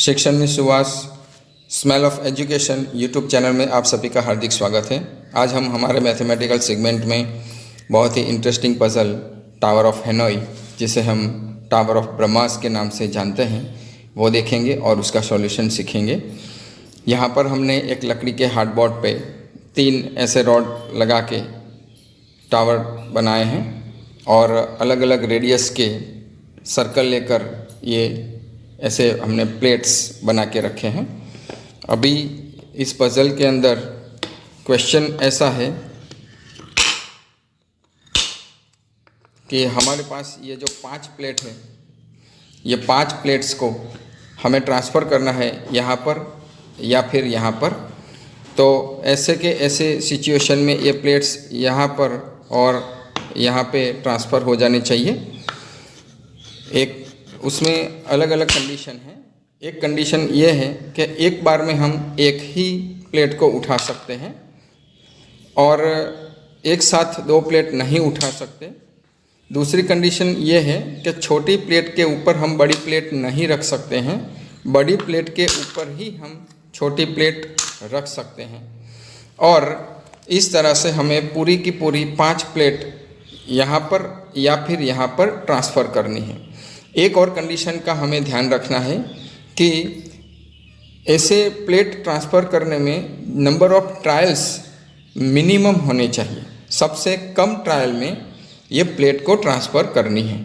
शिक्षण में सुवास smell of education YouTube channel में आप सभी का हार्दिक स्वागत है। आज हम हमारे मैथमेटिकल सेगमेंट में बहुत ही interesting puzzle tower of Hanoi, जिसे हम टावर ऑफ ब्रह्मास के नाम से जानते हैं, वो देखेंगे और उसका सॉल्यूशन सीखेंगे। यहाँ पर हमने एक लकड़ी के हार्डबोर्ड पे 3 ऐसे रॉड लगा के टावर बनाए हैं और अलग अलग रेडियस के सर्कल लेकर ये ऐसे हमने प्लेट्स बना के रखे हैं। अभी इस पजल के अंदर क्वेश्चन ऐसा है कि हमारे पास ये जो 5 प्लेट है, ये 5 प्लेट्स को हमें ट्रांसफ़र करना है यहाँ पर या फिर यहाँ पर। तो ऐसे के ऐसे सिचुएशन में ये प्लेट्स यहाँ पर और यहाँ पे ट्रांसफ़र हो जाने चाहिए। एक उसमें अलग अलग कंडीशन है। एक कंडीशन ये है कि एक बार में हम एक ही प्लेट को उठा सकते हैं और एक साथ 2 प्लेट नहीं उठा सकते। दूसरी कंडीशन ये है कि छोटी प्लेट के ऊपर हम बड़ी प्लेट नहीं रख सकते हैं, बड़ी प्लेट के ऊपर ही हम छोटी प्लेट रख सकते हैं। और इस तरह से हमें पूरी की पूरी 5 प्लेट यहाँ पर या फिर यहाँ पर ट्रांसफ़र करनी है। एक और कंडीशन का हमें ध्यान रखना है कि ऐसे प्लेट ट्रांसफ़र करने में नंबर ऑफ़ ट्रायल्स मिनिमम होने चाहिए। सबसे कम ट्रायल में ये प्लेट को ट्रांसफ़र करनी है।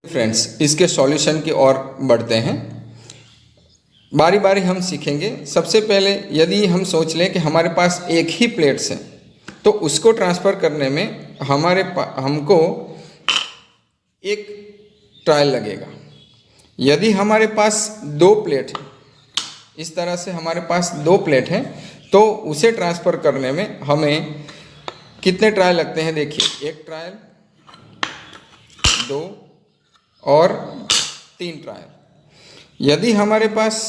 फ्रेंड्स, इसके सॉल्यूशन की ओर बढ़ते हैं। बारी बारी हम सीखेंगे। सबसे पहले यदि हम सोच लें कि हमारे पास एक ही प्लेट्स है, तो उसको ट्रांसफ़र करने में हमको एक ट्रायल लगेगा। यदि हमारे पास 2 प्लेट है, इस तरह से हमारे पास 2 प्लेट हैं, तो उसे ट्रांसफ़र करने में हमें कितने ट्रायल लगते हैं? देखिए, 1 ट्रायल, 2 और 3 ट्रायल। यदि हमारे पास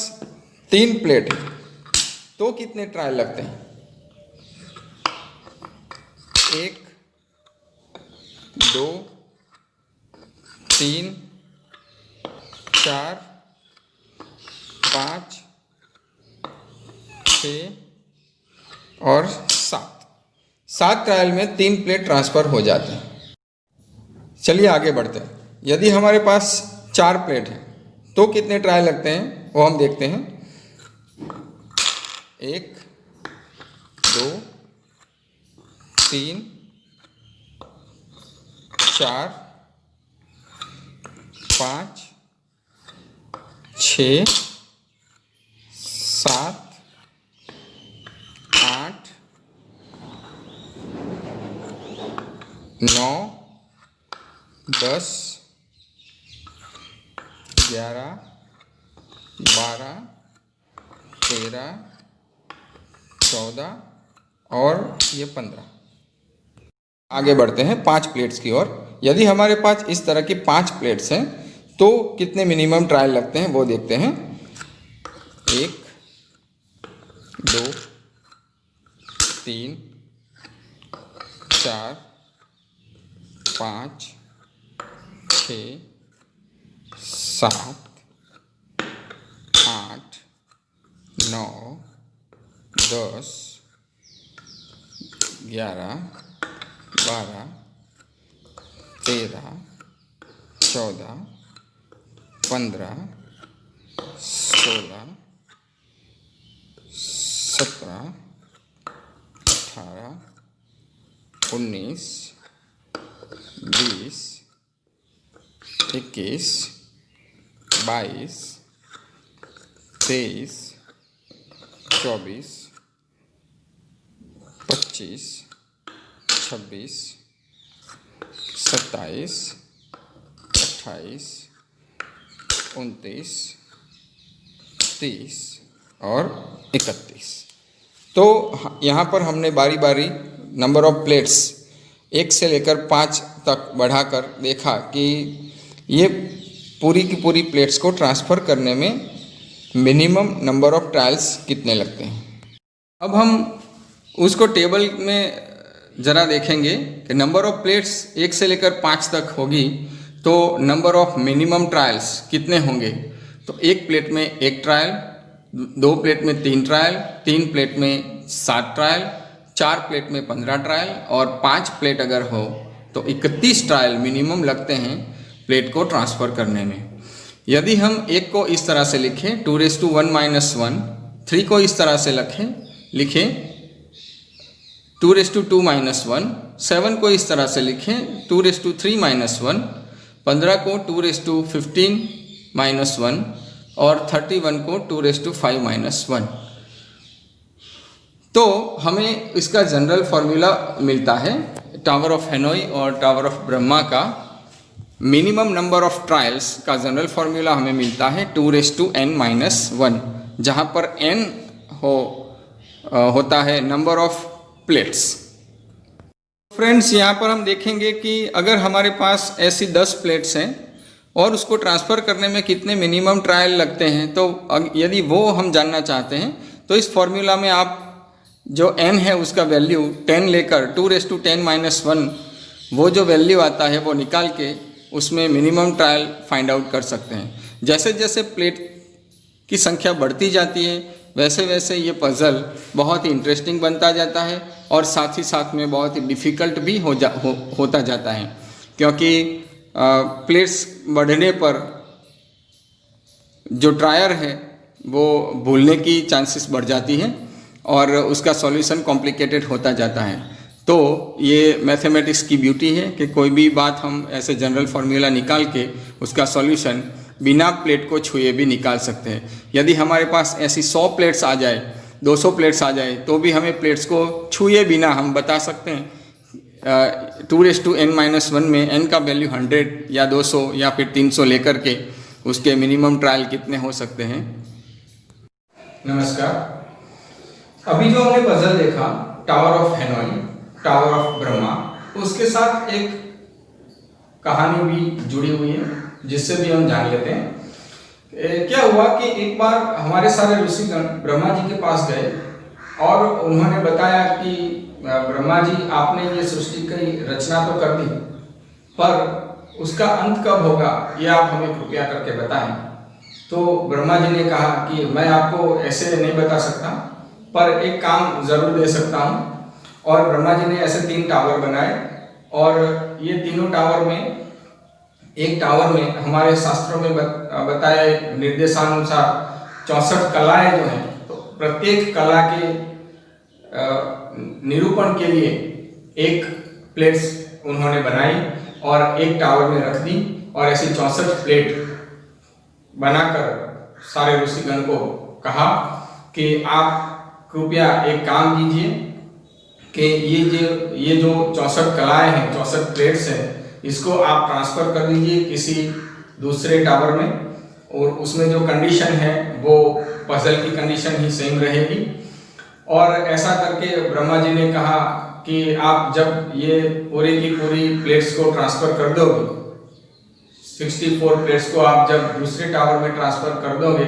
3 प्लेट है तो कितने ट्रायल लगते हैं? 1, 2, 3, 4, 5, 6 और 7 ट्रायल में 3 प्लेट ट्रांसफ़र हो जाते हैं। चलिए आगे बढ़ते हैं। यदि हमारे पास 4 प्लेट है तो कितने ट्रायल लगते हैं वो हम देखते हैं। 1, 2, 3, 4, 5, 6, 7, 8, 9, 10, 11, 12, 13, 14 और ये 15। आगे बढ़ते हैं 5 प्लेट्स की ओर। यदि हमारे पास इस तरह की 5 प्लेट्स हैं तो कितने मिनिमम ट्रायल लगते हैं वो देखते हैं। 1, 2, 3, 4, 5, 6, 7, 8, 9, 10, 11, 12, 13, 14, 15, 16, 17, 18, 19, 20, 21, 22, 23, 24, 25, 26, 27, 28, 29, 30 और 31। तो यहाँ पर हमने बारी बारी नंबर ऑफ़ प्लेट्स 1 से लेकर 5 तक बढ़ाकर देखा कि ये पूरी की पूरी प्लेट्स को ट्रांसफ़र करने में मिनिमम नंबर ऑफ़ ट्रायल्स कितने लगते हैं। अब हम उसको टेबल में ज़रा देखेंगे कि नंबर ऑफ़ प्लेट्स 1 से लेकर 5 तक होगी तो नंबर ऑफ़ मिनिमम ट्रायल्स कितने होंगे। तो एक प्लेट में एक ट्रायल, 2 प्लेट में 3 ट्रायल, 3 प्लेट में 7 ट्रायल, 4 प्लेट में 15 ट्रायल और 5 प्लेट अगर हो तो 31 ट्रायल मिनिमम लगते हैं प्लेट को ट्रांसफ़र करने में। यदि हम एक को इस तरह से लिखें 2⁻1 - 1, 3 को इस तरह से लिखें 2⁻2 - 1, 7 को इस तरह से लिखें 2⁻3 - 1, 15 को 2⁻15 - 1 और 31 को 2�5 - 1। तो हमें इसका जनरल फार्मूला मिलता है टावर ऑफ हेनोई और टावर ऑफ ब्रह्मा का मिनिमम नंबर ऑफ ट्रायल्स का जनरल फार्मूला हमें मिलता है 2⁻n - 1, जहाँ पर n होता है नंबर ऑफ प्लेट्स। फ्रेंड्स, यहाँ पर हम देखेंगे कि अगर हमारे पास ऐसी 10 प्लेट्स हैं और उसको ट्रांसफ़र करने में कितने मिनिमम ट्रायल लगते हैं, तो यदि वो हम जानना चाहते हैं तो इस फॉर्मूला में आप जो n है उसका वैल्यू 10 लेकर 2⁻10 - 1 वो जो वैल्यू आता है वो निकाल के उसमें मिनिमम ट्रायल फाइंड आउट कर सकते हैं। जैसे जैसे प्लेट की संख्या बढ़ती जाती है वैसे वैसे ये पज़ल बहुत ही इंटरेस्टिंग बनता जाता है और साथ ही साथ में बहुत ही डिफ़िकल्ट भी होता जाता है, क्योंकि प्लेट्स बढ़ने पर जो ट्रायर है वो भूलने की चांसेस बढ़ जाती हैं और उसका सॉल्यूशन कॉम्प्लिकेटेड होता जाता है। तो ये मैथमेटिक्स की ब्यूटी है कि कोई भी बात हम ऐसे जनरल फार्मूला निकाल के उसका सॉल्यूशन बिना प्लेट को छुए भी निकाल सकते हैं। यदि हमारे पास ऐसी 100 प्लेट्स आ जाए, 200 प्लेट्स आ जाए, तो भी हमें प्लेट्स को छुए बिना हम बता सकते हैं 2⁻n - 1 में n का वैल्यू 100 या 200 या फिर 300 लेकर के उसके मिनिमम ट्रायल कितने हो सकते हैं। नमस्कार, अभी जो हमने पजल देखा tower of Hanoi, tower of Brahma, उसके साथ एक कहानी भी जुड़ी हुई है जिससे भी हम जान लेते हैं। क्या हुआ कि एक बार हमारे सारे ऋषिगण ब्रह्मा जी के पास गए और उन्होंने बताया कि ब्रह्मा जी, आपने ये सृष्टि की रचना तो कर दी, पर उसका अंत कब होगा ये आप हमें कृपया करके बताएं। तो ब्रह्मा जी ने कहा कि मैं आपको ऐसे नहीं बता सकता, पर एक काम जरूर दे सकता हूँ। और ब्रह्मा जी ने ऐसे 3 टावर बनाए और ये तीनों टावर में, एक टावर में हमारे शास्त्रों में बताए निर्देशानुसार 64 कलाएं जो हैं, तो प्रत्येक कला के निरूपण के लिए एक प्लेट्स उन्होंने बनाई और एक टावर में रख दी और ऐसी 64 प्लेट बनाकर सारे ऋषिगण को कहा कि आप कृपया एक काम कीजिए कि ये जो 64 कलाएं हैं, 64 प्लेट्स हैं, इसको आप ट्रांसफ़र कर दीजिए किसी दूसरे टावर में और उसमें जो कंडीशन है वो पजल की कंडीशन ही सेम रहेगी। और ऐसा करके ब्रह्मा जी ने कहा कि आप जब ये पूरी की पूरी प्लेट्स को ट्रांसफ़र कर दोगे, 64 प्लेट्स को आप जब दूसरे टावर में ट्रांसफ़र कर दोगे,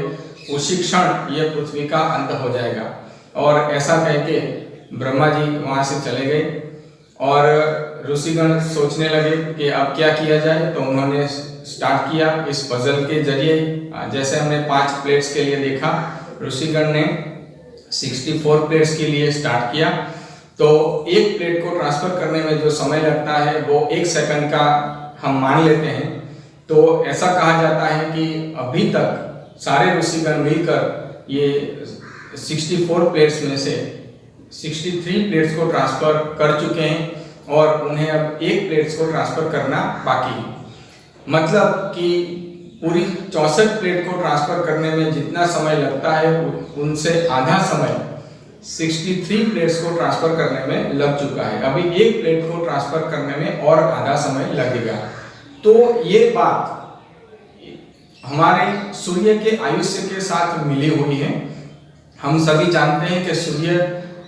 उसी क्षण ये पृथ्वी का अंत हो जाएगा। और ऐसा कह के ब्रह्मा जी वहाँ से चले गए और ऋषिगण सोचने लगे कि अब क्या किया जाए। तो उन्होंने स्टार्ट किया इस पजल के जरिए। जैसे हमने 5 प्लेट्स के लिए देखा, ऋषिगण ने 64 प्लेट्स के लिए स्टार्ट किया। तो एक प्लेट को ट्रांसफ़र करने में जो समय लगता है वो 1 सेकंड का हम मान लेते हैं। तो ऐसा कहा जाता है कि अभी तक सारे ऋषिगण मिलकर ये 64 प्लेट्स में से 63 प्लेट्स को ट्रांसफ़र कर चुके हैं और उन्हें अब 1 प्लेट्स को ट्रांसफ़र करना बाकी है। मतलब कि पूरी 64 प्लेट को ट्रांसफ़र करने में जितना समय लगता है उनसे आधा समय 63 प्लेट्स को ट्रांसफ़र करने में लग चुका है। अभी 1 प्लेट को ट्रांसफ़र करने में और आधा समय लगेगा। तो ये बात हमारे सूर्य के आयुष्य के साथ मिली हुई है। हम सभी जानते हैं कि सूर्य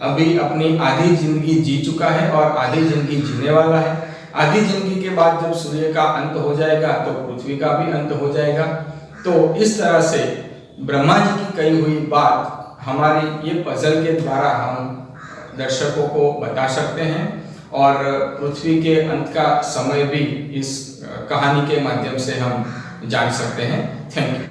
अभी अपनी आधी जिंदगी जी चुका है और आधी जिंदगी जीने वाला है। आधी जिंदगी के बाद जब सूर्य का अंत हो जाएगा तो पृथ्वी का भी अंत हो जाएगा। तो इस तरह से ब्रह्मा जी की कही हुई बात हमारी ये पजल के द्वारा हम दर्शकों को बता सकते हैं और पृथ्वी के अंत का समय भी इस कहानी के माध्यम से हम जान सकते हैं। Thank you.